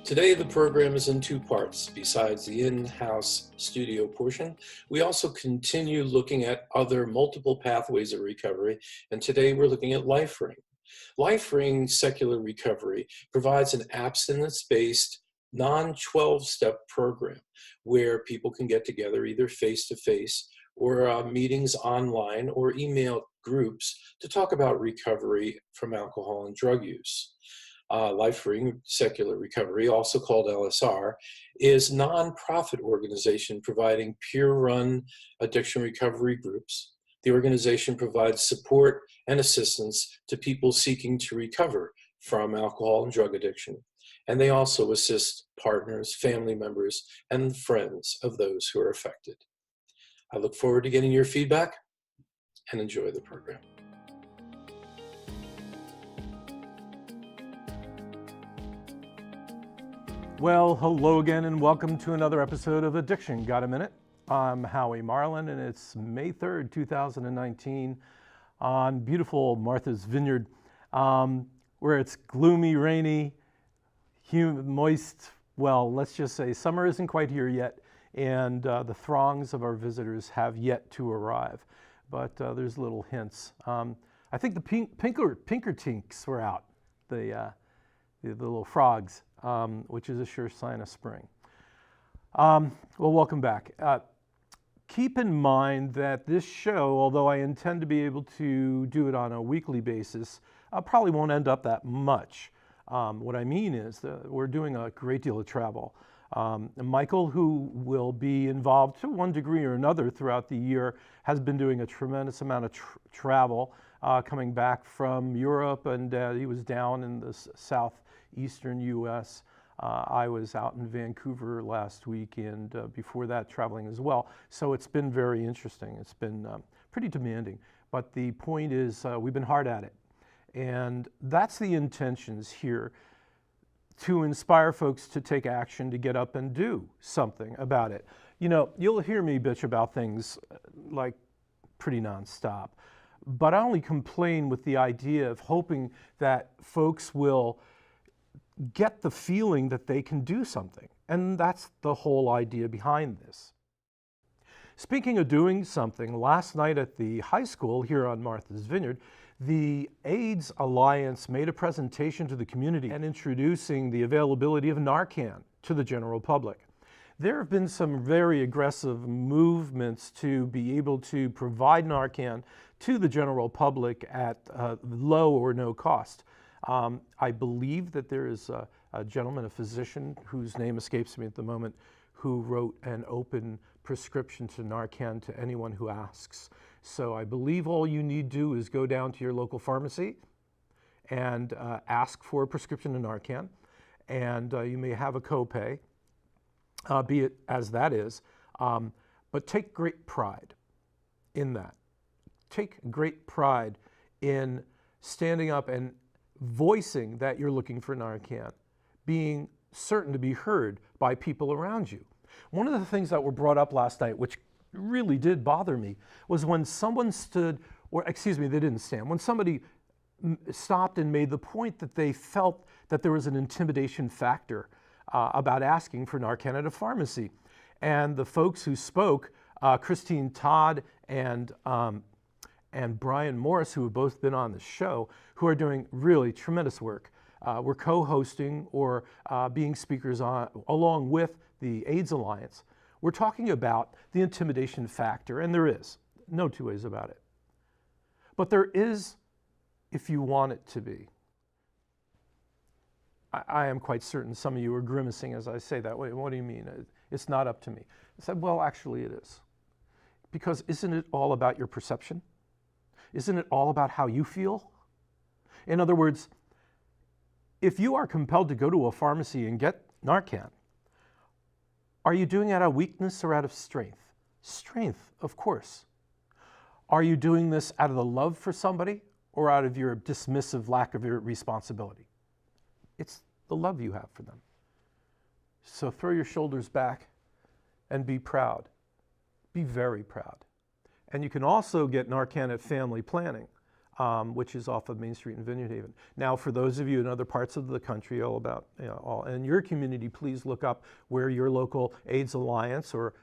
Today, the program is in two parts. Besides the in-house studio portion, we also continue looking at other multiple pathways of recovery, and today we're looking at LifeRing. LifeRing Secular Recovery provides an abstinence-based, non-12-step program where people can get together either face-to-face or meetings online or email groups to talk about recovery from alcohol and drug use. LifeRing Secular Recovery, also called LSR, is a nonprofit organization providing peer-run addiction recovery groups. The organization provides support and assistance to people seeking to recover from alcohol and drug addiction. And they also assist partners, family members, and friends of those who are affected. I look forward to getting your feedback and enjoy the program. Well, hello again and welcome to another episode of Addiction Got a Minute? I'm Howie Marlin and it's May 3rd, 2019 on beautiful Martha's Vineyard where it's gloomy, rainy, humid, moist. Well, let's just say summer isn't quite here yet and the throngs of our visitors have yet to arrive, but there's little hints. I think the Pinkertinks were out, the little frogs. Which is a sure sign of spring. Well, welcome back. Keep in mind that this show, although I intend to be able to do it on a weekly basis, probably won't end up that much. What I mean is that we're doing a great deal of travel. Michael, who will be involved to one degree or another throughout the year, has been doing a tremendous amount of travel, coming back from Europe, and he was down in the southeastern U.S. I was out in Vancouver last week, and before that traveling as well. So it's been very interesting. It's been pretty demanding. But the point is we've been hard at it. And that's the intentions here, to inspire folks to take action, to get up and do something about it. You know, you'll hear me bitch about things like pretty nonstop, but I only complain with the idea of hoping that folks will get the feeling that they can do something. And that's the whole idea behind this. Speaking of doing something, last night at the high school here on Martha's Vineyard, the AIDS Alliance made a presentation to the community and introducing the availability of Narcan to the general public. There have been some very aggressive movements to be able to provide Narcan to the general public at low or no cost. I believe that there is a gentleman, a physician, whose name escapes me at the moment, who wrote an open prescription to Narcan to anyone who asks. So I believe all you need to do is go down to your local pharmacy and ask for a prescription of Narcan, and you may have a copay, be it as that is, but take great pride in that. Take great pride in standing up and voicing that you're looking for Narcan, being certain to be heard by people around you. One of the things that were brought up last night, which really did bother me, was when someone stood, or excuse me, they didn't stand, when somebody stopped and made the point that they felt that there was an intimidation factor about asking for Narcan at a pharmacy. And the folks who spoke, Christine Todd and Brian Morris, who have both been on the show, who are doing really tremendous work. We're co-hosting or being speakers along with the AIDS Alliance. We're talking about the intimidation factor, and there is, no two ways about it. But there is, if you want it to be. I am quite certain some of you are grimacing as I say that. Wait, what do you mean? It's not up to me. I said, well, actually it is. Because isn't it all about your perception? Isn't it all about how you feel? In other words, if you are compelled to go to a pharmacy and get Narcan, are you doing it out of weakness or out of strength? Strength, of course. Are you doing this out of the love for somebody or out of your dismissive lack of your responsibility? It's the love you have for them. So throw your shoulders back and be proud. Be very proud. And you can also get Narcan at family planning. which is off of Main Street in Vineyard Haven. Now, for those of you in other parts of the country, all about, in your community, please look up where your local AIDS Alliance or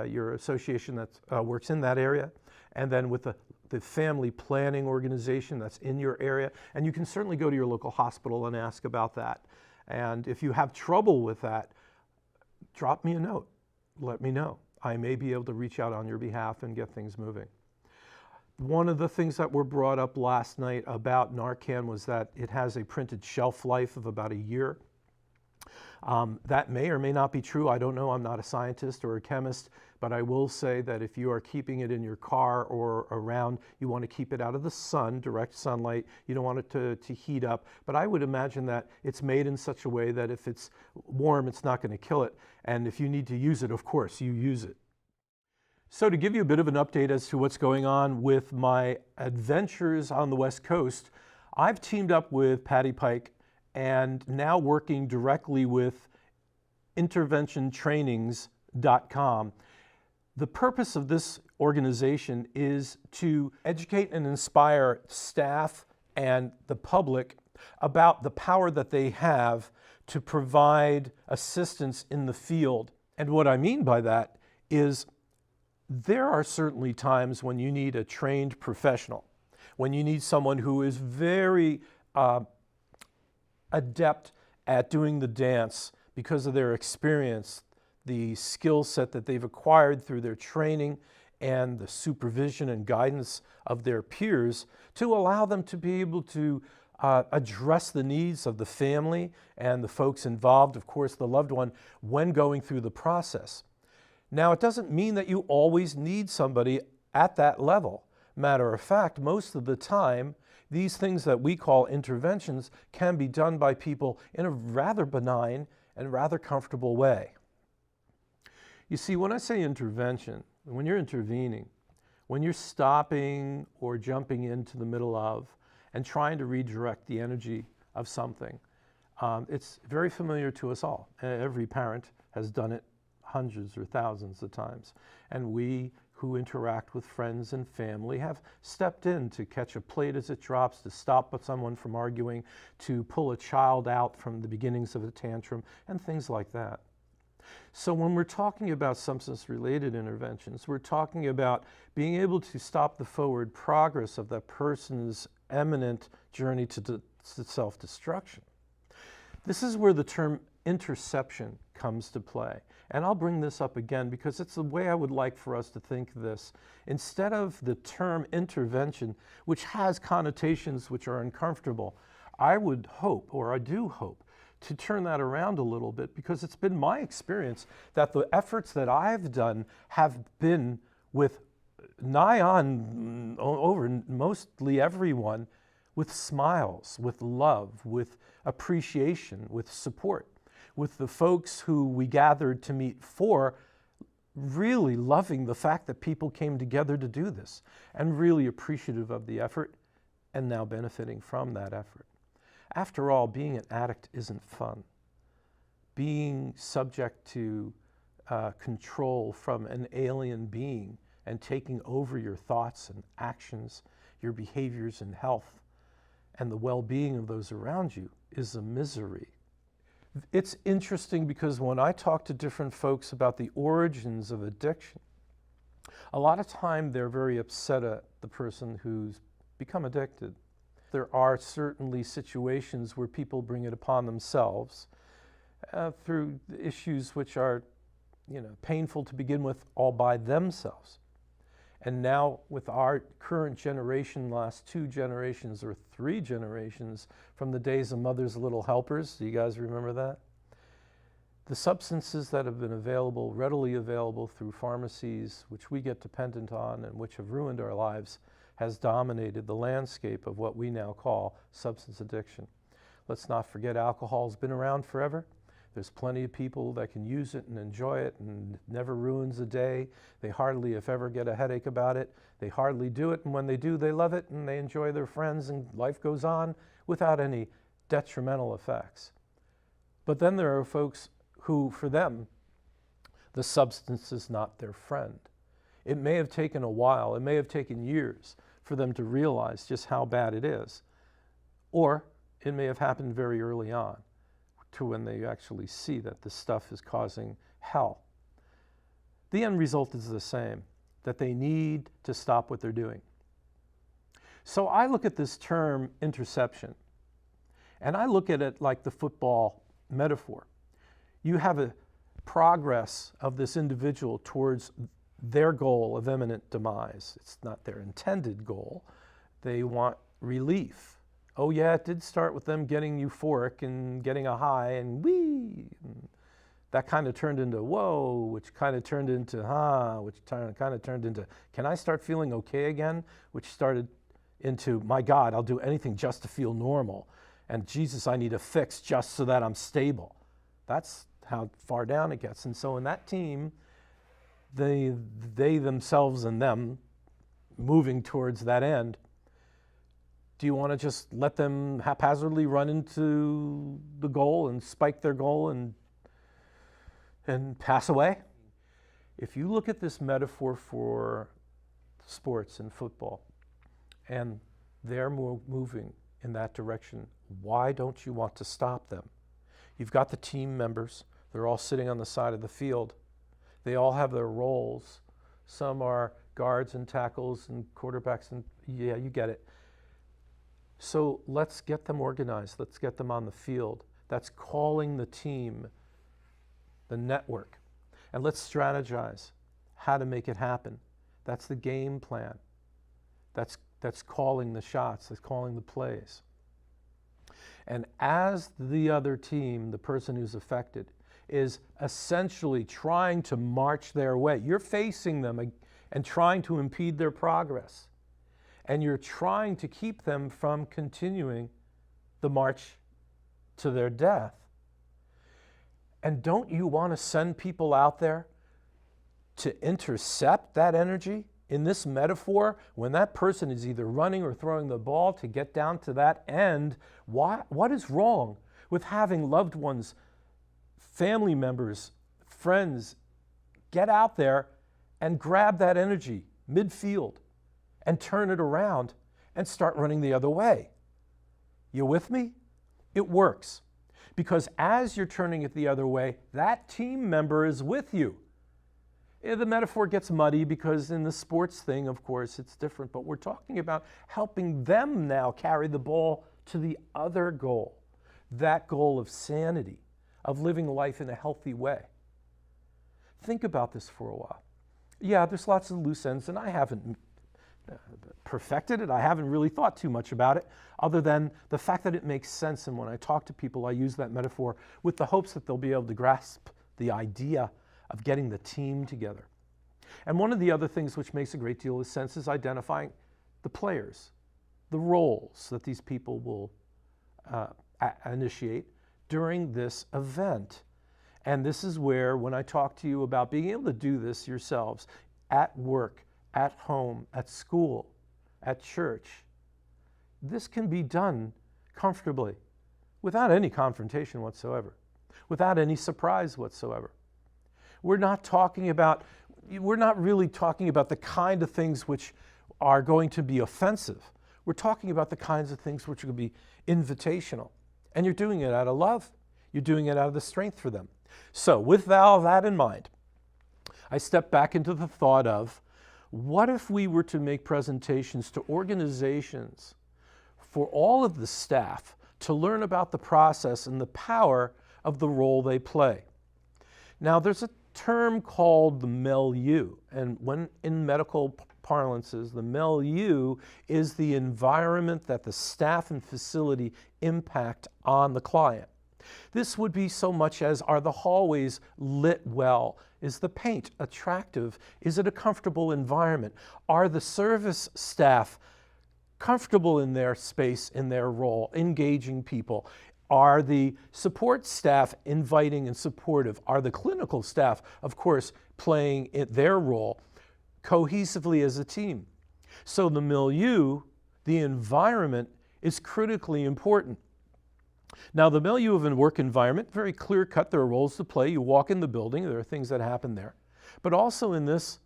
your association that works in that area, and then with the family planning organization that's in your area. And you can certainly go to your local hospital and ask about that. And if you have trouble with that, drop me a note. Let me know. I may be able to reach out on your behalf and get things moving. One of the things that were brought up last night about Narcan was that it has a printed shelf life of about a year. That may or may not be true. I don't know. I'm not a scientist or a chemist, but I will say that if you are keeping it in your car or around, you want to keep it out of the sun, direct sunlight. You don't want it to heat up. But I would imagine that it's made in such a way that if it's warm, it's not going to kill it. And if you need to use it, of course, you use it. So to give you a bit of an update as to what's going on with my adventures on the West Coast, I've teamed up with Patty Pike and now working directly with interventiontrainings.com. The purpose of this organization is to educate and inspire staff and the public about the power that they have to provide assistance in the field. And what I mean by that is there are certainly times when you need a trained professional, when you need someone who is very adept at doing the dance because of their experience, the skill set that they've acquired through their training and the supervision and guidance of their peers to allow them to be able to address the needs of the family and the folks involved, of course, the loved one, when going through the process. Now, it doesn't mean that you always need somebody at that level. Matter of fact, most of the time, these things that we call interventions can be done by people in a rather benign and rather comfortable way. You see, when I say intervention, when you're intervening, when you're stopping or jumping into the middle of and trying to redirect the energy of something, it's very familiar to us all. Every parent has done it hundreds or thousands of times. And we who interact with friends and family have stepped in to catch a plate as it drops, to stop someone from arguing, to pull a child out from the beginnings of a tantrum, and things like that. So when we're talking about substance-related interventions, we're talking about being able to stop the forward progress of that person's imminent journey to self-destruction. This is where the term interception comes to play. And I'll bring this up again because it's the way I would like for us to think this. Instead of the term intervention, which has connotations which are uncomfortable, I would hope, or I do hope, to turn that around a little bit, because it's been my experience that the efforts that I've done have been with nigh on over mostly everyone with smiles, with love, with appreciation, with support, with the folks who we gathered to meet for really loving the fact that people came together to do this and really appreciative of the effort and now benefiting from that effort. After all, being an addict isn't fun. Being subject to control from an alien being and taking over your thoughts and actions, your behaviors and health, and the well-being of those around you is a misery. It's interesting because when I talk to different folks about the origins of addiction, a lot of time they're very upset at the person who's become addicted. There are certainly situations where people bring it upon themselves through issues which are, painful to begin with all by themselves. And now with our current generation, last 2 generations or 3 generations from the days of Mother's Little Helpers, do you guys remember that? The substances that have been available, readily available through pharmacies, which we get dependent on and which have ruined our lives, has dominated the landscape of what we now call substance addiction. Let's not forget alcohol's been around forever. There's plenty of people that can use it and enjoy it and it never ruins a day. They hardly, if ever, get a headache about it. They hardly do it, and when they do, they love it and they enjoy their friends and life goes on without any detrimental effects. But then there are folks who, for them, the substance is not their friend. It may have taken a while, it may have taken years for them to realize just how bad it is. Or it may have happened very early on to when they actually see that this stuff is causing hell. The end result is the same, that they need to stop what they're doing. So I look at this term interception, and I look at it like the football metaphor. You have a progress of this individual towards their goal of imminent demise. It's not their intended goal. They want relief. Oh yeah, it did start with them getting euphoric and getting a high and whee. That kind of turned into whoa, which kind of turned into which kind of turned into can I start feeling okay again? Which started into my God, I'll do anything just to feel normal. And Jesus, I need a fix just so that I'm stable. That's how far down it gets. And so in that team, they themselves and them moving towards that end, do you want to just let them haphazardly run into the goal and spike their goal and pass away? If you look at this metaphor for sports and football, and they're moving in that direction, why don't you want to stop them? You've got the team members. They're all sitting on the side of the field. They all have their roles. Some are guards and tackles and quarterbacks, and yeah, you get it. So let's get them organized. Let's get them on the field. That's calling the team, the network. And let's strategize how to make it happen. That's the game plan. That's calling the shots. That's calling the plays. And as the other team, the person who's affected, is essentially trying to march their way, you're facing them and trying to impede their progress. And you're trying to keep them from continuing the march to their death. And don't you want to send people out there to intercept that energy? In this metaphor, when that person is either running or throwing the ball to get down to that end, what is wrong with having loved ones, family members, friends, get out there and grab that energy midfield and turn it around and start running the other way? You with me? It works. Because as you're turning it the other way, that team member is with you. The metaphor gets muddy because in the sports thing, of course, it's different. But we're talking about helping them now carry the ball to the other goal, that goal of sanity, of living life in a healthy way. Think about this for a while. Yeah, there's lots of loose ends, and I haven't perfected it. I haven't really thought too much about it, other than the fact that it makes sense. And when I talk to people, I use that metaphor with the hopes that they'll be able to grasp the idea of getting the team together. And one of the other things which makes a great deal of sense is identifying the players, the roles that these people will initiate during this event. And this is where, when I talk to you about being able to do this yourselves at work, at home, at school, at church, this can be done comfortably, without any confrontation whatsoever, without any surprise whatsoever. We're not really talking about the kind of things which are going to be offensive. We're talking about the kinds of things which are going to be invitational. And you're doing it out of love. You're doing it out of the strength for them. So with all that in mind, I step back into the thought of, what if we were to make presentations to organizations for all of the staff to learn about the process and the power of the role they play? Now, there's a term called the milieu, and when in medical parlances, the milieu is the environment that the staff and facility impact on the client. This would be so much as, are the hallways lit well? Is the paint attractive? Is it a comfortable environment? Are the service staff comfortable in their space, in their role, engaging people? Are the support staff inviting and supportive? Are the clinical staff, of course, playing their role cohesively as a team? So the milieu, the environment, is critically important. Now, the milieu of a work environment, very clear cut, there are roles to play. You walk in the building, there are things that happen there. But also in this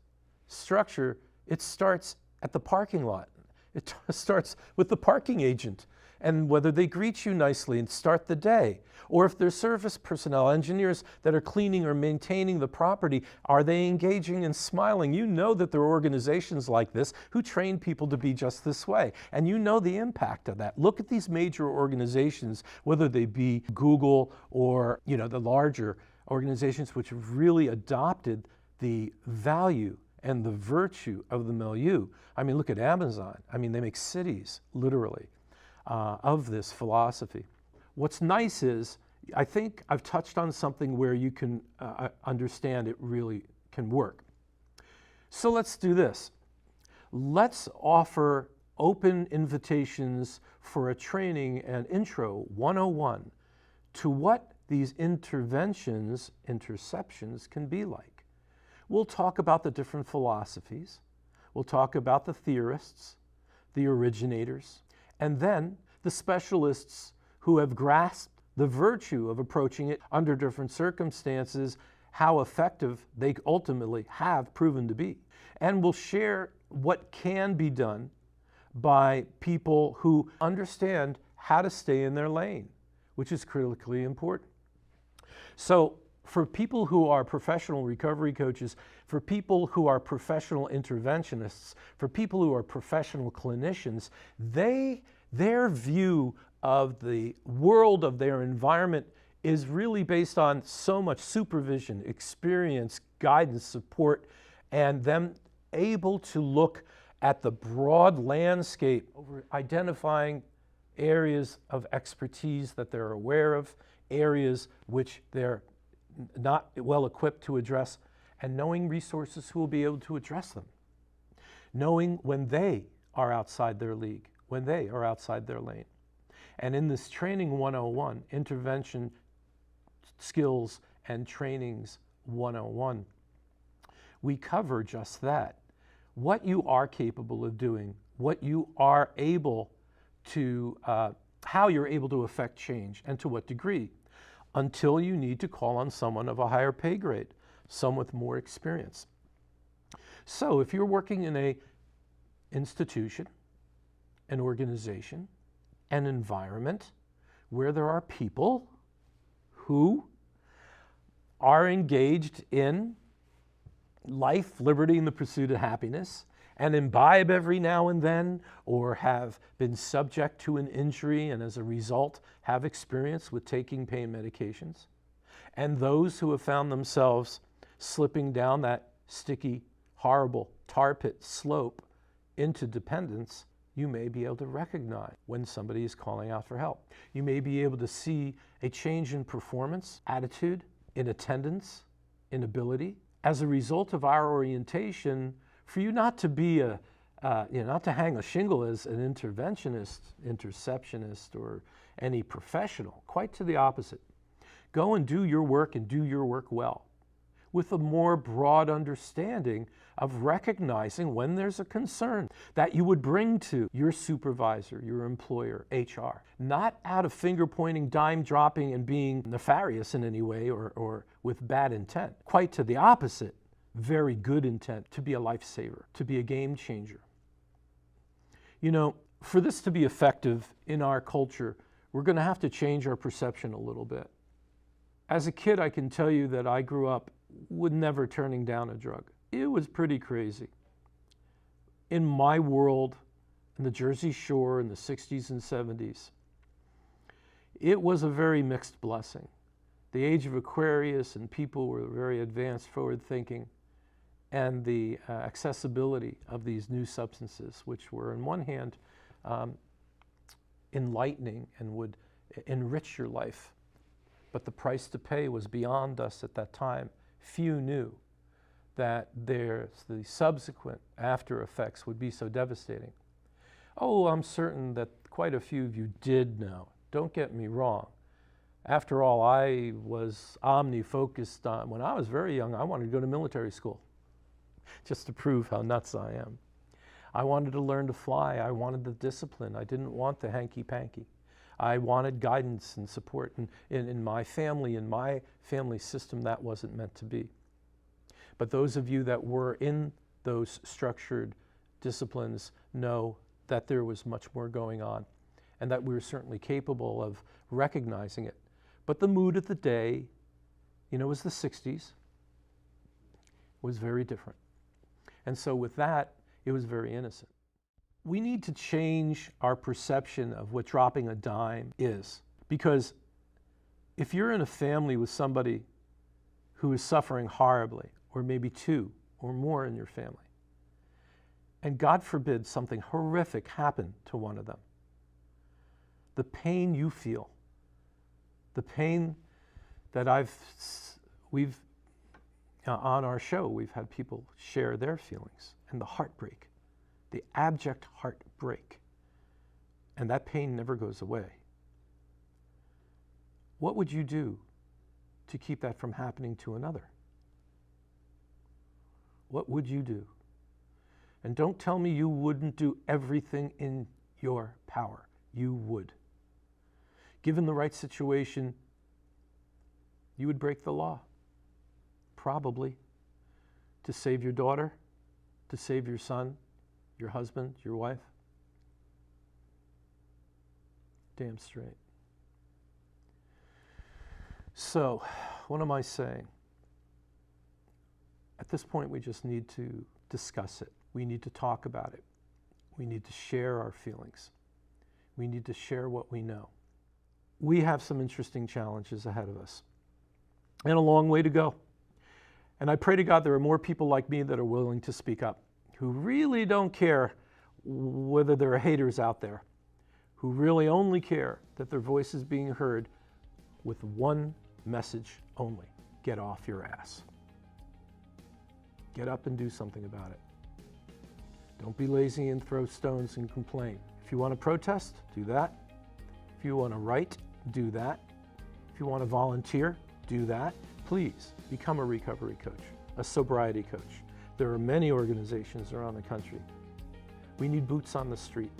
structure, it starts at the parking lot. It starts with the parking agent and whether they greet you nicely and start the day. Or if they're service personnel, engineers that are cleaning or maintaining the property, are they engaging and smiling? You know that there are organizations like this who train people to be just this way. And you know the impact of that. Look at these major organizations, whether they be Google or the larger organizations which have really adopted the value and the virtue of the milieu. I mean, look at Amazon. I mean, they make cities, literally, of this philosophy. What's nice is, I think I've touched on something where you can understand it really can work. So let's do this. Let's offer open invitations for a training and intro 101 to what these interventions, interceptions can be like. We'll talk about the different philosophies. We'll talk about the theorists, the originators, and then the specialists who have grasped the virtue of approaching it under different circumstances, how effective they ultimately have proven to be. And we'll share what can be done by people who understand how to stay in their lane, which is critically important. So for people who are professional recovery coaches, for people who are professional interventionists, for people who are professional clinicians, their view of the world of their environment is really based on so much supervision, experience, guidance, support, and them able to look at the broad landscape, over identifying areas of expertise that they're aware of, areas which they're not well equipped to address, and knowing resources who will be able to address them. Knowing when they are outside their league, when they are outside their lane. And in this Training 101, Intervention Skills and Trainings 101, we cover just that. What you are capable of doing, what you are able to, how you're able to affect change, and to what degree, until you need to call on someone of a higher pay grade, someone with more experience. So if you're working in an institution, an organization, an environment where there are people who are engaged in life, liberty, and the pursuit of happiness, and imbibe every now and then, or have been subject to an injury and as a result have experience with taking pain medications, and those who have found themselves slipping down that sticky, horrible tar pit slope into dependence, you may be able to recognize when somebody is calling out for help. You may be able to see a change in performance, attitude, in attendance, in ability, as a result of our orientation, for you not to be not to hang a shingle as an interventionist, interceptionist, or any professional. Quite to the opposite. Go and do your work, and do your work well, with a more broad understanding of recognizing when there's a concern that you would bring to your supervisor, your employer, HR, not out of finger pointing, dime dropping, and being nefarious in any way or with bad intent. Quite to the opposite, very good intent, to be a lifesaver, to be a game changer. You know, for this to be effective in our culture, we're going to have to change our perception a little bit. As a kid, I can tell you that I grew up with never turning down a drug. It was pretty crazy. In my world, in the Jersey Shore in the 60s and 70s, it was a very mixed blessing. The age of Aquarius, and people were very advanced, forward-thinking, and the accessibility of these new substances, which were, on one hand, enlightening and would enrich your life. But the price to pay was beyond us at that time. Few knew that the subsequent after effects would be so devastating. Oh, I'm certain that quite a few of you did know. Don't get me wrong. After all, I was omni-focused on, when I was very young, I wanted to go to military school, just to prove how nuts I am. I wanted to learn to fly. I wanted the discipline. I didn't want the hanky-panky. I wanted guidance and support. And in my family system, that wasn't meant to be. But those of you that were in those structured disciplines know that there was much more going on and that we were certainly capable of recognizing it. But the mood of the day, it was the 60s, was very different. And so with that, it was very innocent. We need to change our perception of what dropping a dime is. Because if you're in a family with somebody who is suffering horribly, or maybe two or more in your family, and God forbid something horrific happened to one of them, the pain you feel, the pain that we've on our show, we've had people share their feelings, and the heartbreak, the abject heartbreak, and that pain never goes away. What would you do to keep that from happening to another? What would you do? And don't tell me you wouldn't do everything in your power. You would. Given the right situation, you would break the law. Probably. To save your daughter, to save your son, your husband, your wife. Damn straight. So, what am I saying? At this point, we just need to discuss it. We need to talk about it. We need to share our feelings. We need to share what we know. We have some interesting challenges ahead of us and a long way to go. And I pray to God there are more people like me that are willing to speak up, who really don't care whether there are haters out there, who really only care that their voice is being heard with one message only: get off your ass. Get up and do something about it. Don't be lazy and throw stones and complain. If you want to protest, do that. If you want to write, do that. If you want to volunteer, do that. Please become a recovery coach, a sobriety coach. There are many organizations around the country. We need boots on the street.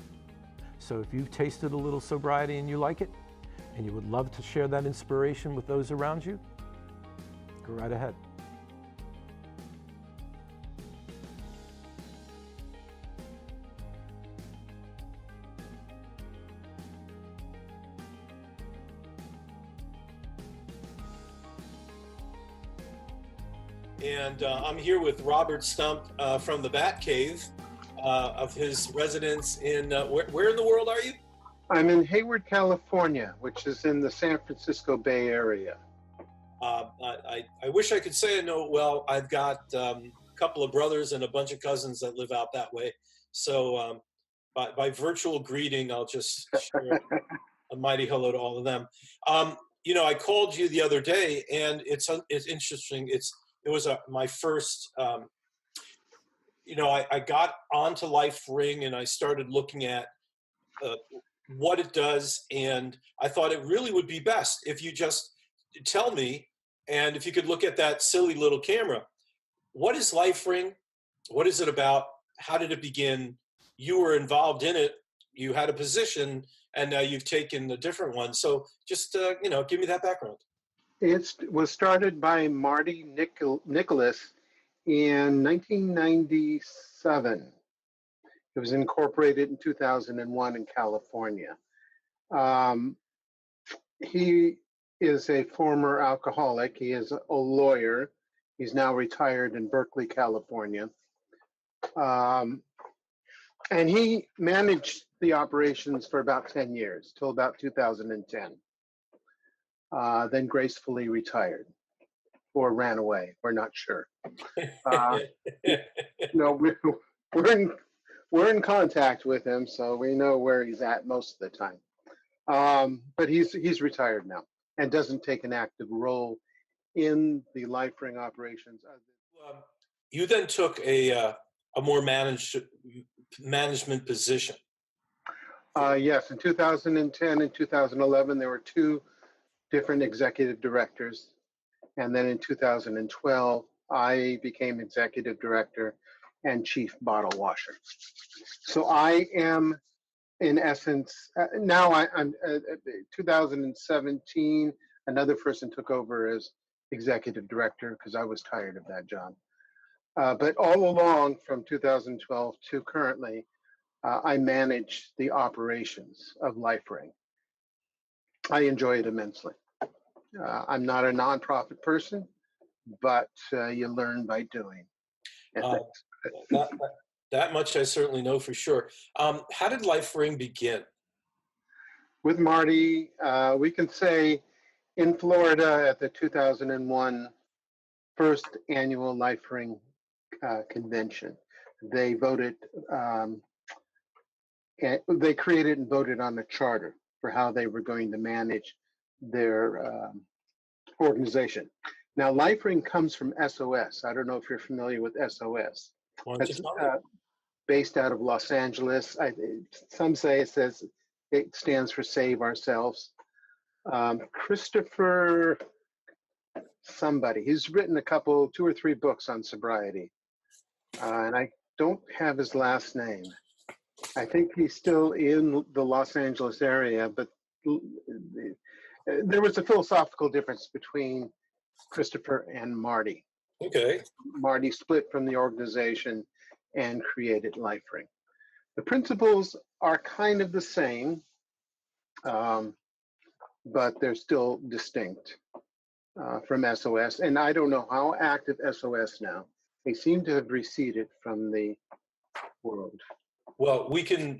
So if you've tasted a little sobriety and you like it, and you would love to share that inspiration with those around you, go right ahead. And I'm here with Robert Stump from the Bat Cave of his residence in, where in the world are you? I'm in Hayward, California, which is in the San Francisco Bay Area. I wish I could say I know it well. I've got a couple of brothers and a bunch of cousins that live out that way. So by virtual greeting, I'll just share a mighty hello to all of them. I called you the other day, and it's interesting. It was my first, I got onto LifeRing and I started looking at what it does, and I thought it really would be best if you just tell me, and if you could look at that silly little camera. What is LifeRing? What is it about? How did it begin? You were involved in it. You had a position, and now you've taken a different one. So just, give me that background. It was started by Marty Nicholas in 1997. It was incorporated in 2001 in California. He is a former alcoholic. He is a lawyer. He's now retired in Berkeley, California. And he managed the operations for about 10 years, till about 2010. Then gracefully retired or ran away. We're not sure. We're in contact with him, so we know where he's at most of the time. But he's retired now and doesn't take an active role in the LifeRing operations. You then took a more management position. Yes, in 2010 and 2011, there were two different executive directors. And then in 2012, I became executive director and chief bottle washer. So I am, in essence, now I'm 2017, another person took over as executive director because I was tired of that job. But all along from 2012 to currently, I manage the operations of LifeRing. I enjoy it immensely. I'm not a nonprofit person, but you learn by doing. Uh, that, that much I certainly know for sure. How did LifeRing begin? With Marty, we can say in Florida at the 2001 first annual LifeRing convention, they voted, they created and voted on a charter for how they were going to manage their organization. Now, LifeRing comes from SOS. I don't know if you're familiar with SOS. Why don't you That's tell me? based out of Los Angeles. Some say it stands for Save Ourselves. Christopher somebody, he's written two or three books on sobriety. And I don't have his last name. I think he's still in the Los Angeles area, but there was a philosophical difference between Christopher and Marty. Okay. Marty split from the organization and created LifeRing. The principles are kind of the same, but they're still distinct from SOS. And I don't know how active SOS now. They seem to have receded from the world. Well, we can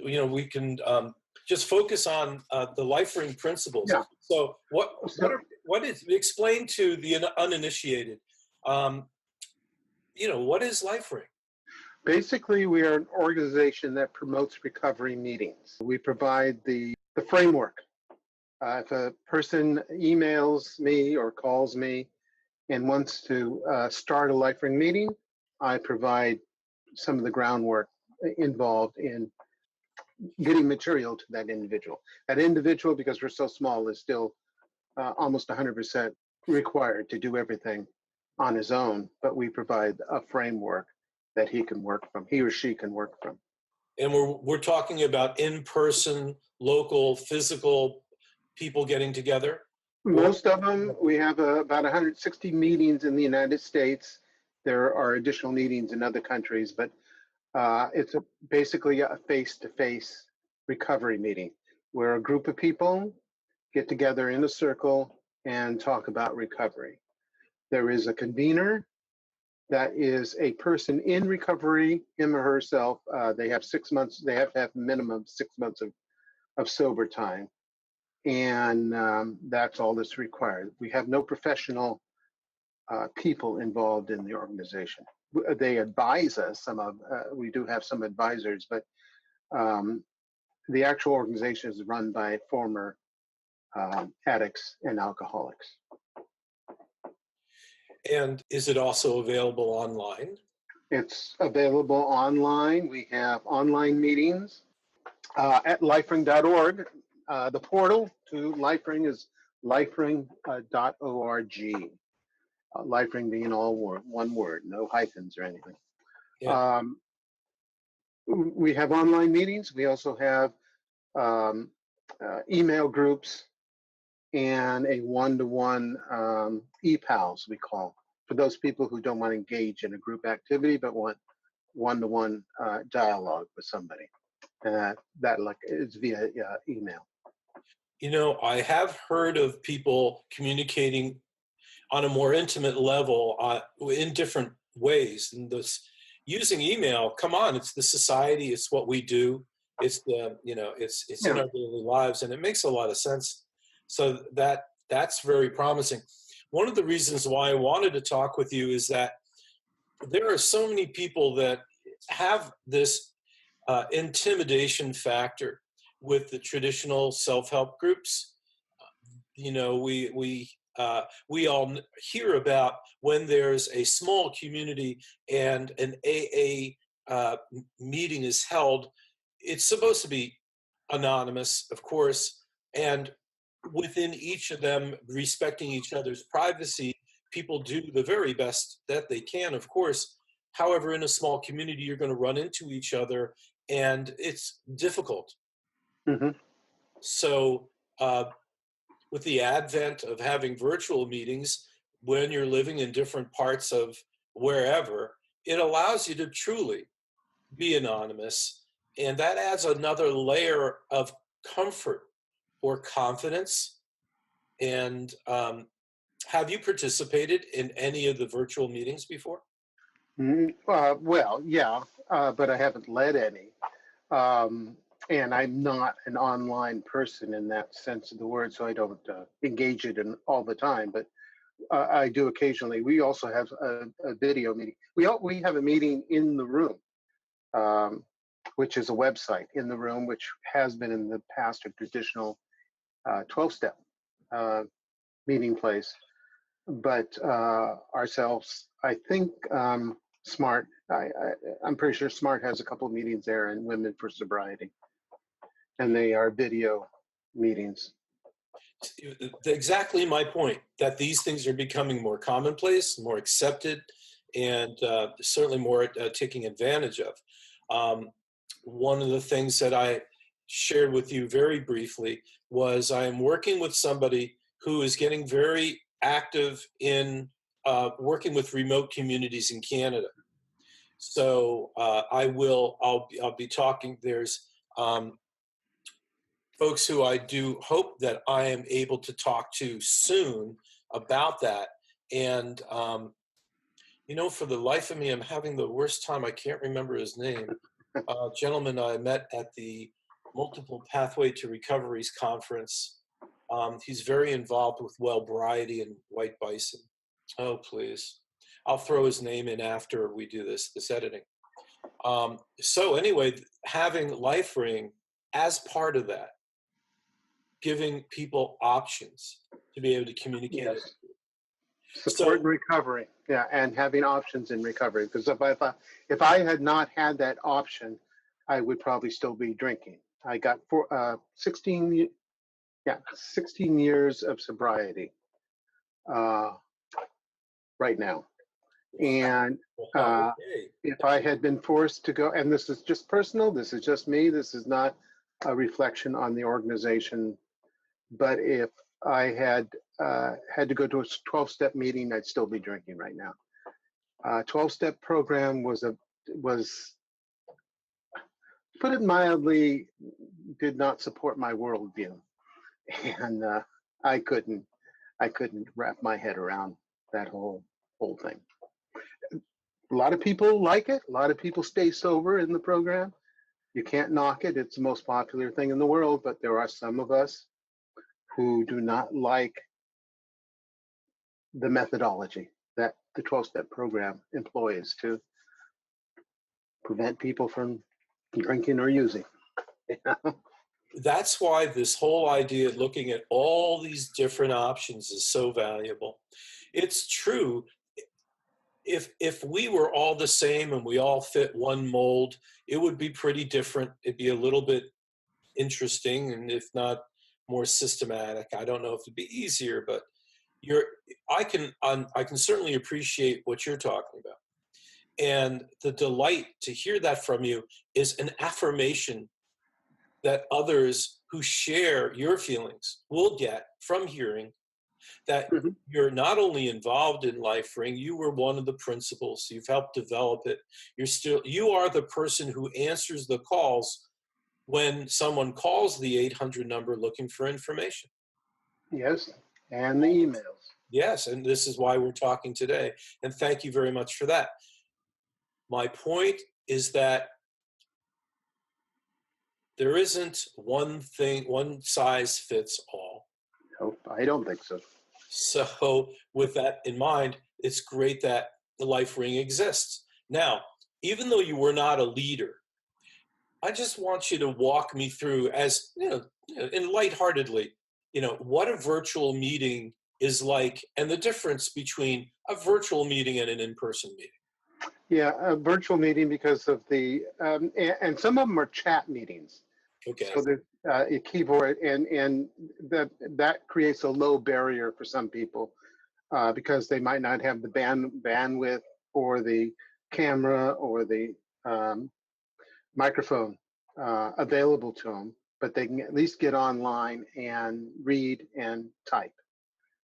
just focus on the LifeRing principles. Yeah. So what is, explain to the uninitiated, what is LifeRing? Basically, we are an organization that promotes recovery meetings. We provide the framework. If a person emails me or calls me and wants to start a LifeRing meeting, I provide some of the groundwork involved in getting material to that individual. That individual, because we're so small, is still almost 100% required to do everything on his own, but we provide a framework that he or she can work from. And we're talking about in-person, local, physical people getting together? Most of them, we have about 160 meetings in the United States. There are additional meetings in other countries, but it's basically a face-to-face recovery meeting where a group of people get together in a circle and talk about recovery. There is a convener that is a person in recovery, him or herself. They have 6 months, they have to have minimum 6 months of sober time. And that's all that's required. We have no professional people involved in the organization. They advise us, we do have some advisors, but the actual organization is run by former addicts and alcoholics. And is it also available online? It's available online. We have online meetings at lifering.org. The portal to LifeRing is lifering.org. LifeRing being one word, no hyphens or anything. Yeah. We have online meetings. We also have email groups and a one-to-one e-pals, we call, for those people who don't want to engage in a group activity but want one-to-one dialogue with somebody. That is via email. I have heard of people communicating on a more intimate level in different ways. And using email, come on, it's the society, it's what we do, it's it's in our daily lives, and it makes a lot of sense. So that's very promising. One of the reasons why I wanted to talk with you is that there are so many people that have this intimidation factor with the traditional self-help groups. We all hear about when there's a small community and an AA meeting is held. It's supposed to be anonymous, of course, and within each of them, respecting each other's privacy, people do the very best that they can, of course. However, in a small community, you're going to run into each other, and it's difficult. Mm-hmm. So with the advent of having virtual meetings, when you're living in different parts of wherever, it allows you to truly be anonymous And that adds another layer of comfort or confidence. And have you participated in any of the virtual meetings before? Well, yeah, but I haven't led any. Um, and I'm not an online person in that sense of the word, so I don't engage it in all the time. But I do occasionally. We also have a video meeting. We have a meeting in the room, um, which is a website in the room, which has been in the past a traditional 12-step uh, meeting place. But ourselves, I think Smart. I'm pretty sure Smart has a couple of meetings there, and Women for Sobriety, and they are video meetings. Exactly my point, that these things are becoming more commonplace, more accepted, and certainly more taking advantage of. One of the things that I shared with you very briefly was I am working with somebody who is getting very active in working with remote communities in Canada. So I'll be talking. There's folks who I do hope that I am able to talk to soon about that. And, for the life of me, I'm having the worst time. I can't remember his name. A gentleman I met at the Multiple Pathway to Recoveries conference. He's very involved with Wellbriety and White Bison. Oh, please. I'll throw his name in after we do this editing. So anyway, having LifeRing as part of that, giving people options to be able to communicate it. Yes. Support So and recovery, yeah, and having options in recovery. Because if I had not had that option, I would probably still be drinking. I got 16 years of sobriety right now, and okay. if I had been forced to go, and this is just personal, this is just me, this is not a reflection on the organization, but if I had to go to a 12-step meeting, I'd still be drinking right now. 12-step program was put it mildly, did not support my worldview, and I couldn't wrap my head around that whole thing. A lot of people like it. A lot of people stay sober in the program. You can't knock it. It's the most popular thing in the world, but there are some of us who do not like the methodology that the 12-step program employs to prevent people from drinking or using. That's why this whole idea of looking at all these different options is so valuable. It's true. If we were all the same and we all fit one mold, it would be pretty different. It'd be a little bit interesting, and if not more systematic. I don't know if it'd be easier, but you're I can certainly appreciate what you're talking about. And the delight to hear that from you is an affirmation that others who share your feelings will get from hearing that Mhm. you're not only involved in LifeRing, you were one of the principals, you've helped develop it. You are the person who answers the calls when someone calls the 800 number looking for information. Yes, and the emails. Yes, and this is why we're talking today. And thank you very much for that. My point is that there isn't one thing, one size fits all. Nope, I don't think so. So, with that in mind, it's great that the LifeRing exists. Now, even though you were not a leader, I just want you to walk me through, as in lightheartedly, what a virtual meeting is like, and the difference between a virtual meeting and an in-person meeting. Yeah, a virtual meeting because of and some of them are chat meetings. Okay. So there's a keyboard, and that creates a low barrier for some people because they might not have the bandwidth or the camera or the microphone available to them, but they can at least get online and read and type.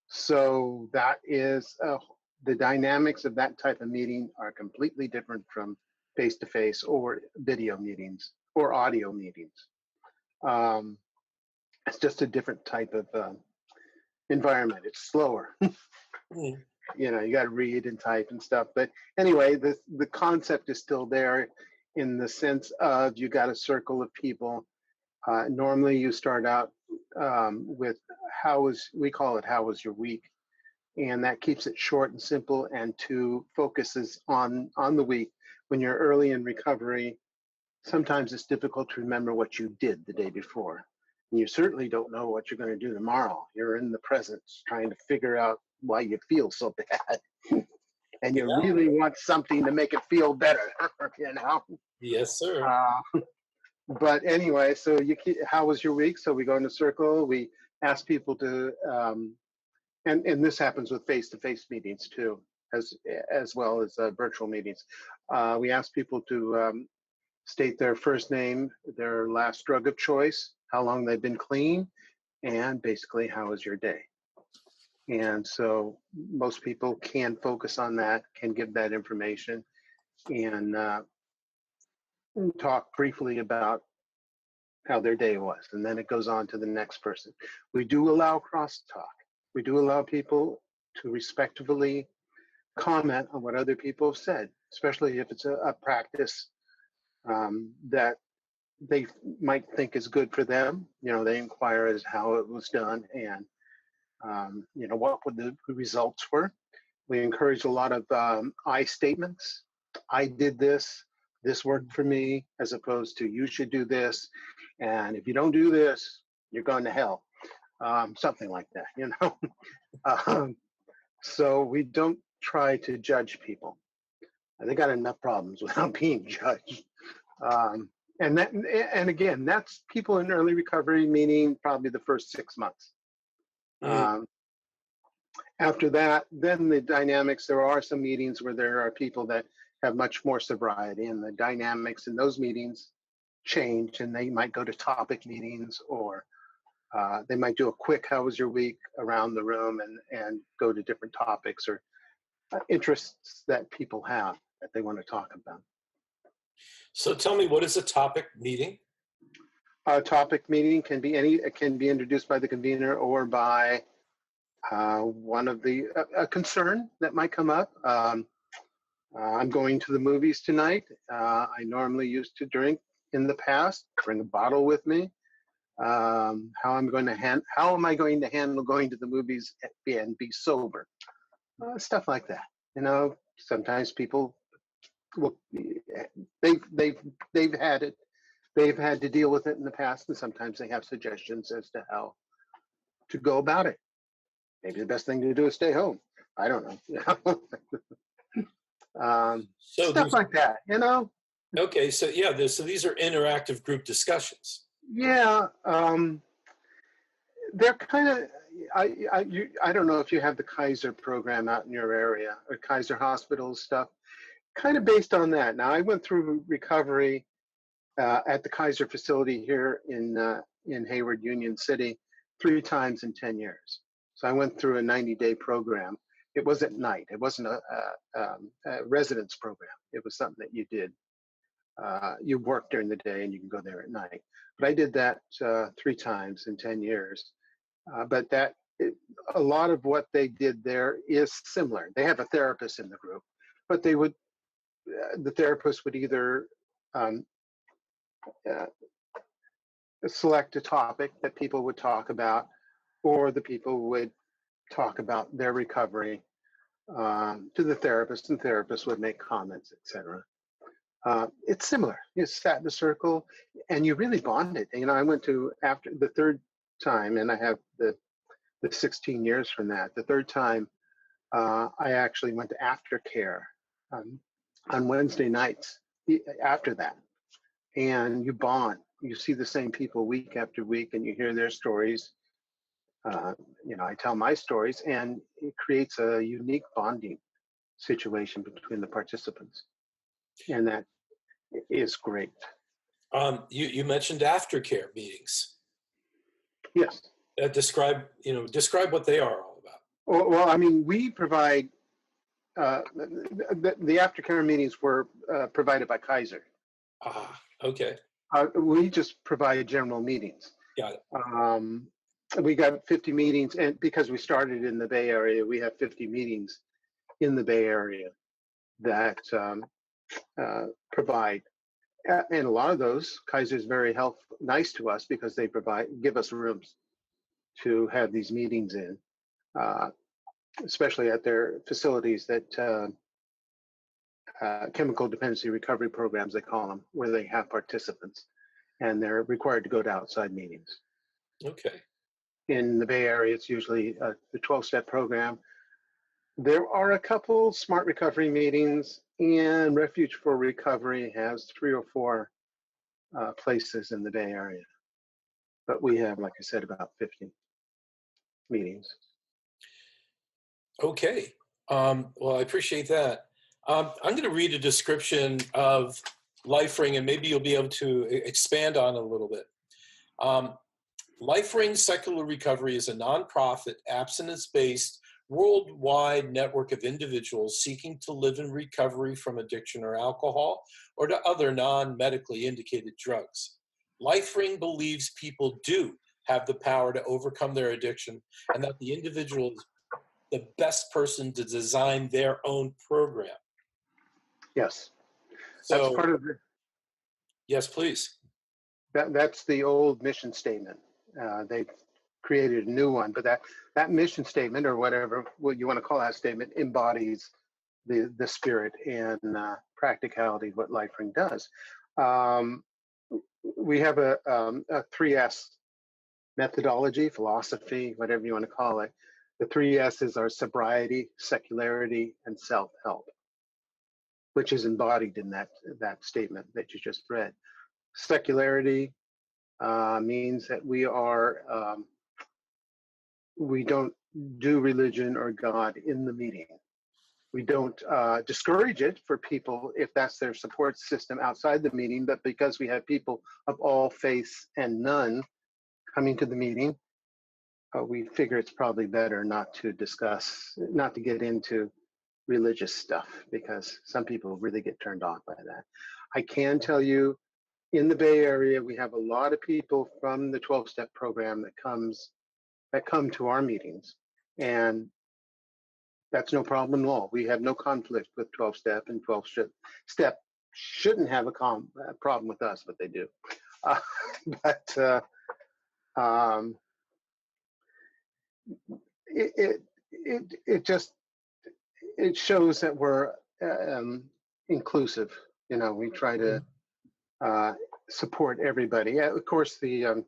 So that is the dynamics of that type of meeting are completely different from face-to-face or video meetings. or audio meetings. It's just a different type of environment. It's slower. Mm. You know, you got to read and type and stuff. But anyway, the concept is still there in the sense of you got a circle of people. Normally you start out with we call it how was your week? And that keeps it short and simple, and focuses on the week. When you're early in recovery, sometimes it's difficult to remember what you did the day before. And you certainly don't know what you're going to do tomorrow. You're in the present trying to figure out why you feel so bad. And you Yeah. really want something to make it feel better, you know? Yes, sir. But anyway, so how was your week? So we go in a circle, we ask people to, and this happens with face-to-face meetings too, as well as virtual meetings. We ask people to state their first name, their last drug of choice, how long they've been clean, and basically how was your day. And so most people can focus on that, can give that information, and talk briefly about how their day was. And then it goes on to the next person. We do allow crosstalk. We do allow people to respectfully comment on what other people have said, especially if it's a practice that they might think is good for them. You know, they inquire as how it was done and, you know, what the results were. We encourage a lot of I statements. I did this. This worked for me, as opposed to you should do this. And if you don't do this, you're going to hell. Something like that, you know? So we don't try to judge people. They got enough problems without being judged. And again, that's people in early recovery, meaning probably the first 6 months. After that, then the dynamics, there are some meetings where there are people that have much more sobriety, and the dynamics in those meetings change, and they might go to topic meetings, or they might do a quick how was your week around the room and go to different topics or interests that people have that they want to talk about. So tell me, what is a topic meeting? A topic meeting can be it can be introduced by the convener or by one of a concern that might come up. I'm going to the movies tonight. I normally used to drink in the past, bring a bottle with me. How am I going to handle going to the movies and be sober? Stuff like that. You know, sometimes people they've had it. They've had to deal with it in the past, and sometimes they have suggestions as to how to go about it. Maybe the best thing to do is stay home. I don't know. So stuff like that, you know? Okay, so yeah, so these are interactive group discussions. Yeah, they're kind of, I don't know if you have the Kaiser program out in your area, or Kaiser hospitals stuff, kind of based on that. Now, I went through recovery at the Kaiser facility here in Hayward, Union City, 3 times in 10 years. So I went through a 90-day program. It was at night. It wasn't a residence program. It was something that you did. You work during the day and you can go there at night. But I did that 3 times in 10 years. But a lot of what they did there is similar. They have a therapist in the group, but the therapist would either select a topic that people would talk about, or the people would talk about their recovery to the therapist, and the therapist would make comments, etc. It's similar. You sat in a circle and you really bonded. You know, I went to, after the 3rd time, and I have the 16 years from that. The 3rd time, I actually went to aftercare on Wednesday nights after that. And you bond. You see the same people week after week, and you hear their stories. You know, I tell my stories, and it creates a unique bonding situation between the participants. And that is great. You mentioned aftercare meetings. Yes. Describe what they are all about. Well, I mean, we provide the aftercare meetings were provided by Kaiser. Okay. We just provide general meetings. Got it. We got 50 meetings, and because we started in the Bay Area, we have 50 meetings in the Bay Area that provide. And a lot of those, Kaiser's very nice to us because they give us rooms to have these meetings in, especially at their facilities that chemical dependency recovery programs, they call them, where they have participants and they're required to go to outside meetings. Okay. In the Bay Area, it's usually the 12-step program. There are a couple smart recovery meetings, and Refuge for Recovery has 3 or 4 places in the Bay Area. But we have, like I said, about 50 meetings. Okay. Well, I appreciate that. I'm going to read a description of LifeRing, and maybe you'll be able to expand on it a little bit. LifeRing Secular Recovery is a nonprofit, abstinence-based, worldwide network of individuals seeking to live in recovery from addiction or alcohol or to other non-medically indicated drugs. LifeRing believes people do have the power to overcome their addiction and that the individual is the best person to design their own program. Yes, So, that's part of the. Yes, please. That's the old mission statement. They created a new one, but that mission statement, or whatever what you want to call that statement, embodies the spirit and practicality of what LifeRing does. We have a 3S methodology, philosophy, whatever you want to call it. The 3 S's are sobriety, secularity, and self-help, which is embodied in that statement that you just read. Secularity means that we don't do religion or God in the meeting. We don't discourage it for people if that's their support system outside the meeting, but because we have people of all faiths and none coming to the meeting, we figure it's probably better not to get into religious stuff, because some people really get turned off by that. I can tell you, in the Bay Area, we have a lot of people from the 12-step program that come to our meetings, and that's no problem at all. We have no conflict with 12-step, and 12-step shouldn't have a problem with us, but they do. It shows that we're inclusive. We try to support everybody. Of course, the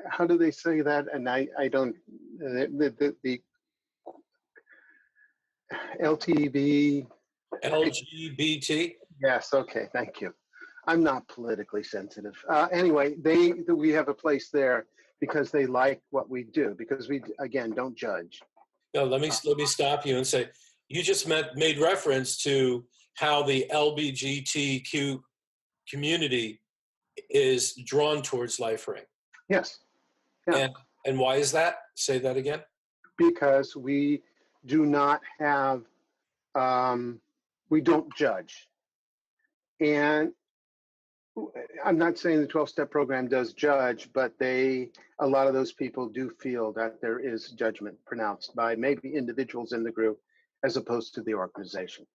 how do they say that? And I don't, the LTV. LGBT? Yes, okay, thank you. I'm not politically sensitive. Anyway, we have a place there because they like what we do, because we, again, don't judge. No, let me stop you and say, you just made reference to how the LGBTQ community is drawn towards LifeRing. Yes. Yeah. And why is that? Say that again. Because we do not have, we don't judge. And I'm not saying the 12-step program does judge, but a lot of those people do feel that there is judgment pronounced by maybe individuals in the group as opposed to the organization.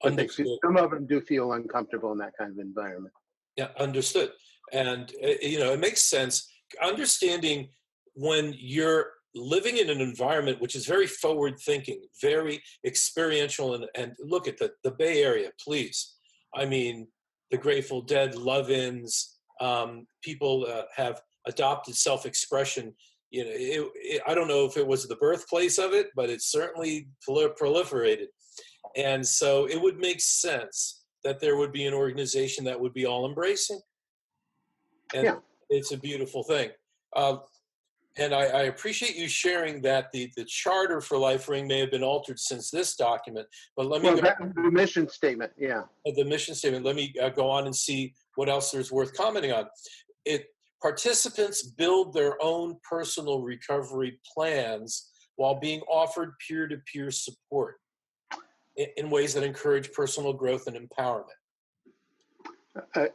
But some of them do feel uncomfortable in that kind of environment. Yeah, understood. And, it makes sense. Understanding when you're living in an environment which is very forward-thinking, very experiential, and look at the Bay Area, please. I mean, the Grateful Dead, Love-Ins, people have adopted self-expression. I don't know if it was the birthplace of it, but it certainly proliferated. And so it would make sense that there would be an organization that would be all-embracing. And It's a beautiful thing. And I appreciate you sharing that the charter for LifeRing may have been altered since this document, but let me the mission statement, the mission statement. Let me go on and see what else there's worth commenting on. Participants build their own personal recovery plans while being offered peer-to-peer support. in ways that encourage personal growth and empowerment.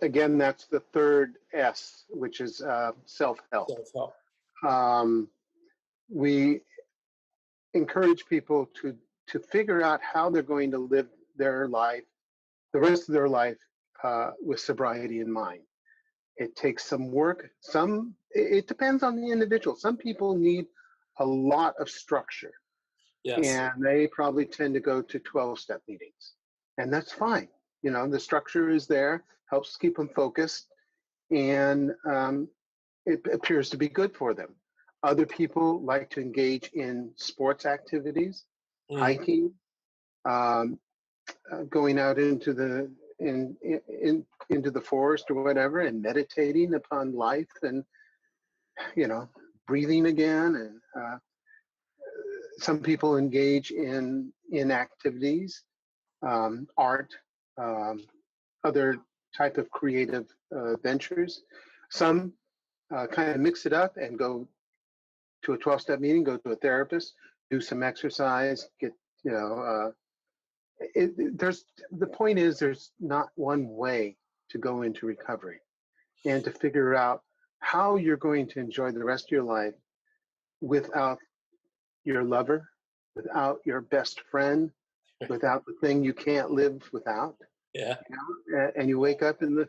Again, that's the third S, which is self-help. Self-help. We encourage people to figure out how they're going to live their life, the rest of their life, with sobriety in mind. It takes some work. It depends on the individual. Some people need a lot of structure. Yes. And they probably tend to go to 12-step meetings. And that's fine. You know, the structure is there, helps keep them focused, and it appears to be good for them. Other people like to engage in sports activities, hiking, going out into the into the forest or whatever, and meditating upon life, and breathing again. And some people engage in activities, art, other type of creative ventures. Some kind of mix it up and go to a 12-step meeting, go to a therapist, do some exercise, get, the point is there's not one way to go into recovery, and to figure out how you're going to enjoy the rest of your life without your lover, without your best friend, without the thing you can't live without. Yeah. And you wake up and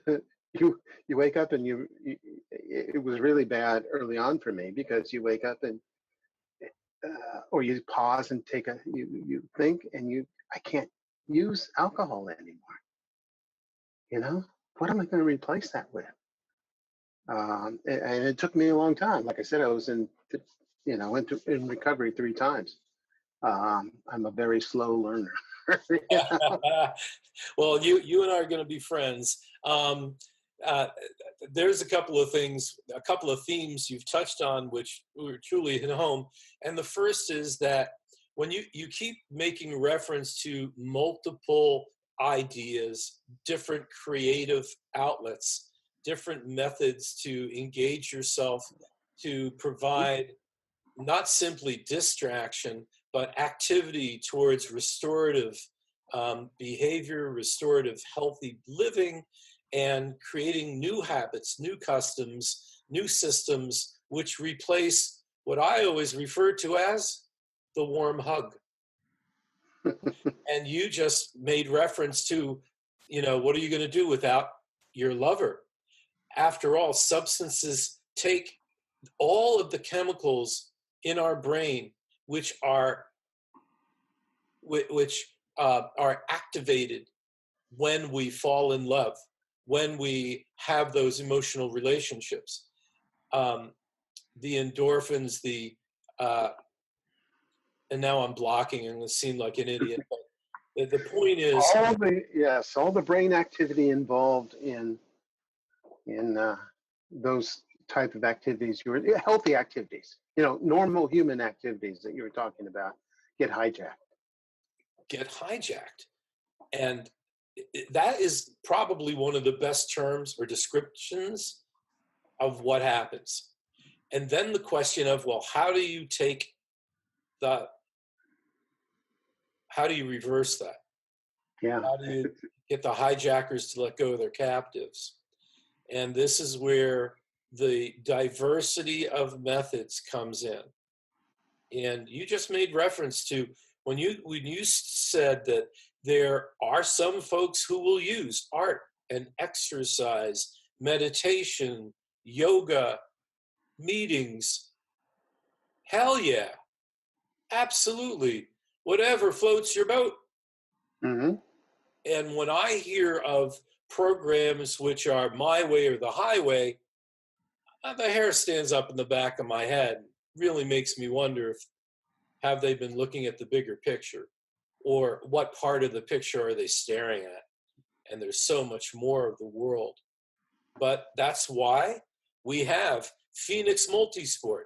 you wake up and it was really bad early on for me, because you wake up and or you pause and you think, and I can't use alcohol anymore. What am I going to replace that with? And it took me a long time. Like I said, I was in recovery 3 times. I'm a very slow learner. Well, you and I are going to be friends. There's a couple of themes you've touched on which were truly hit home. And the first is that when you keep making reference to multiple ideas, different creative outlets, different methods to engage yourself, to provide not simply distraction, but activity towards restorative behavior, restorative healthy living, and creating new habits, new customs, new systems, which replace what I always refer to as the warm hug. And you just made reference to, what are you going to do without your lover? After all, substances take all of the chemicals in our brain, which are activated when we fall in love, when we have those emotional relationships. The endorphins, and now I'm blocking and I seem like an idiot. But the point is, all the brain activity involved in those type of activities, healthy activities, normal human activities that you were talking about, get hijacked. And that is probably one of the best terms or descriptions of what happens. And then the question of, well, how do you reverse that? Yeah. How do you get the hijackers to let go of their captives? And this is where the diversity of methods comes in. And you just made reference to when you said that there are some folks who will use art and exercise, meditation, yoga, meetings. Hell yeah, absolutely. Whatever floats your boat. Mm-hmm. And when I hear of programs which are my way or the highway, the hair stands up in the back of my head. Really makes me wonder have they been looking at the bigger picture, or what part of the picture are they staring at? And there's so much more of the world. But that's why we have Phoenix Multisport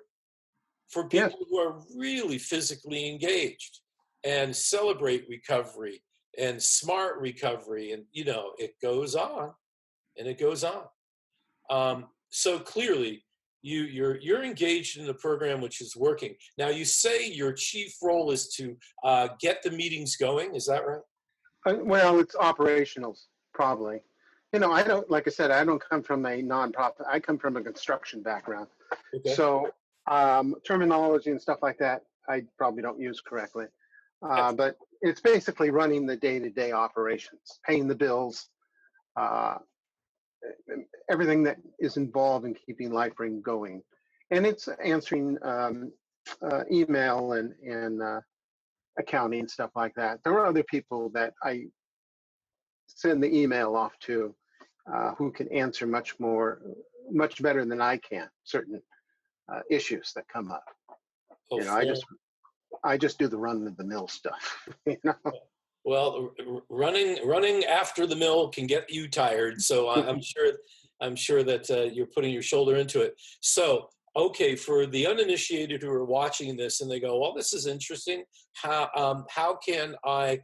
for people who are really physically engaged and celebrate recovery and smart recovery. And, it goes on and it goes on. So clearly, you're engaged in a program which is working. Now, you say your chief role is to get the meetings going. Is that right? Well, it's operationals, probably. I don't, like I said, I don't come from a nonprofit. I come from a construction background. Okay. So terminology and stuff like that, I probably don't use correctly. But it's basically running the day-to-day operations, paying the bills, uh, everything that is involved in keeping LifeRing going. And it's answering email and accounting and stuff like that. There are other people that I send the email off to who can answer much better than I can, certain issues that come up. Oh, I just do the run of the mill stuff. Well, running after the mill can get you tired. So I'm sure that you're putting your shoulder into it. So, okay, for the uninitiated who are watching this and they go, well, this is interesting. How can do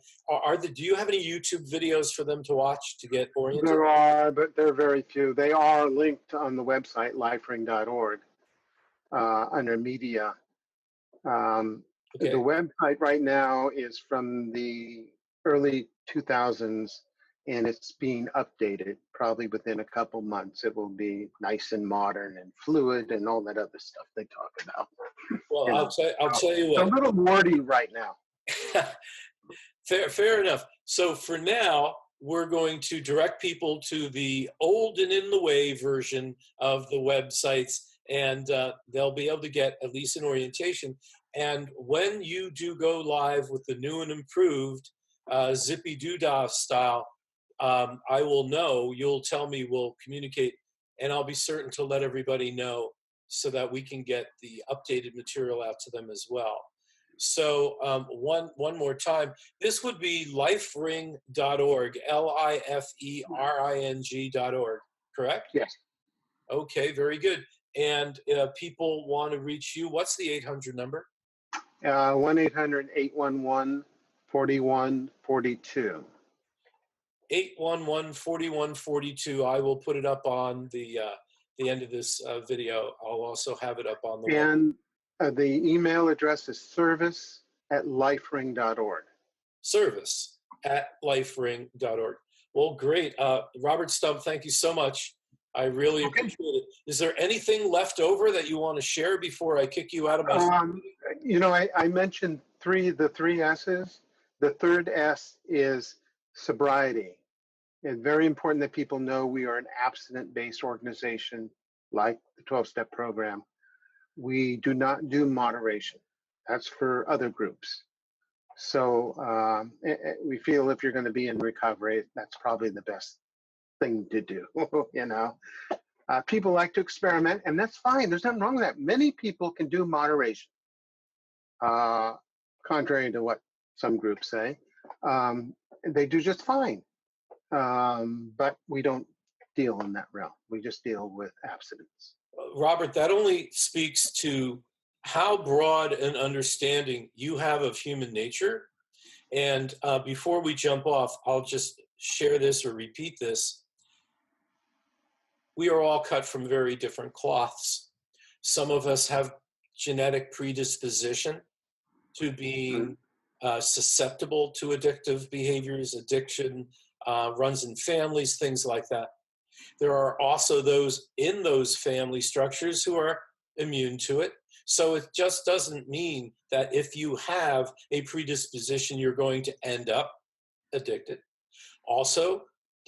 you have any YouTube videos for them to watch to get oriented? There are, but they're very few. They are linked on the website, lifering.org, under media. Okay. The website right now is from the early 2000s, and it's being updated. Probably within a couple months, it will be nice and modern and fluid and all that other stuff they talk about. Well, I'll tell you what. It's a little wordy right now. Fair enough. So for now, we're going to direct people to the old and in the way version of the websites, and they'll be able to get at least an orientation. And when you do go live with the new and improved Zippy Doodah style, I will know, you'll tell me, we'll communicate, and I'll be certain to let everybody know so that we can get the updated material out to them as well. So one more time, this would be lifering.org, LIFERING.org, correct? Yes. Okay, very good. And people want to reach you. What's the 800 number? 1-800-811-4142. 811-4142. I will put it up on the end of this video. I'll also have it up on the web. And the email address is service@lifering.org. Service@lifering.org. Well, great. Robert Stump, thank you so much. I really appreciate it. Is there anything left over that you want to share before I kick you out of my I mentioned the three S's. The third S is sobriety. It's very important that people know we are an abstinent-based organization like the 12-step program. We do not do moderation. That's for other groups. So we feel if you're going to be in recovery, that's probably the best thing to do. People like to experiment, and that's fine. There's nothing wrong with that. Many people can do moderation, contrary to what some groups say. They do just fine. But we don't deal in that realm. We just deal with abstinence. Robert, that only speaks to how broad an understanding you have of human nature. And before we jump off, I'll just share this or repeat this. We are all cut from very different cloths. Some of us have genetic predisposition to being susceptible to addictive behaviors. Addiction runs in families, things like that. There are also those in those family structures who are immune to it. So it just doesn't mean that if you have a predisposition, you're going to end up addicted. Also,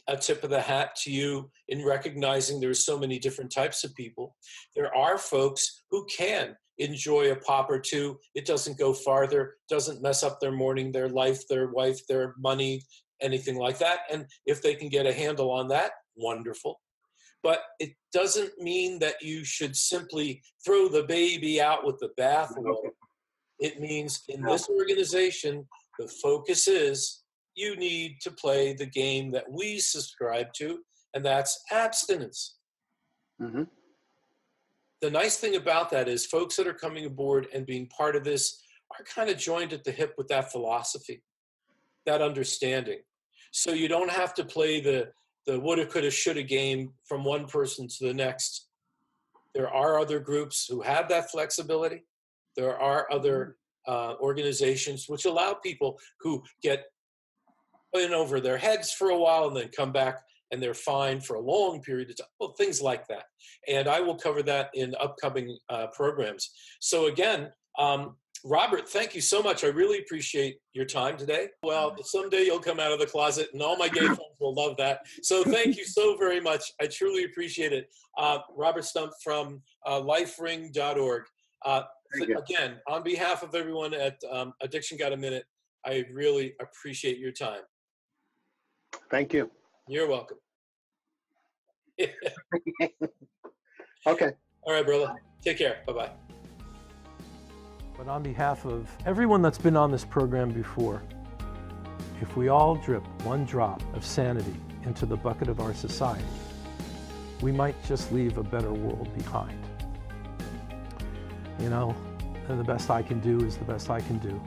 a tip of the hat to you in recognizing there's so many different types of people. There are folks who can enjoy a pop or two. It doesn't go farther, doesn't mess up their morning, their life, their wife, their money, anything like that. And if they can get a handle on that, wonderful. But it doesn't mean that you should simply throw the baby out with the bathwater. It means in this organization, the focus is you need to play the game that we subscribe to, and that's abstinence. Mm-hmm. The nice thing about that is folks that are coming aboard and being part of this are kind of joined at the hip with that philosophy, that understanding. So you don't have to play the woulda, coulda, shoulda game from one person to the next. There are other groups who have that flexibility. There are other organizations which allow people who get in over their heads for a while and then come back and they're fine for a long period of time. Well, things like that. And I will cover that in upcoming programs. So again, Robert, thank you so much. I really appreciate your time today. Well, someday you'll come out of the closet and all my gay friends will love that. So thank you so very much. I truly appreciate it. Robert Stump from LifeRing.org. Again, on behalf of everyone at Addiction Got a Minute, I really appreciate your time. Thank you. You're welcome. Okay. All right, brother. Take care. Bye-bye. But on behalf of everyone that's been on this program before, if we all drip one drop of sanity into the bucket of our society, we might just leave a better world behind. You know, and the best I can do is the best I can do.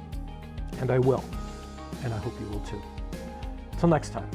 And I will. And I hope you will too. Till next time.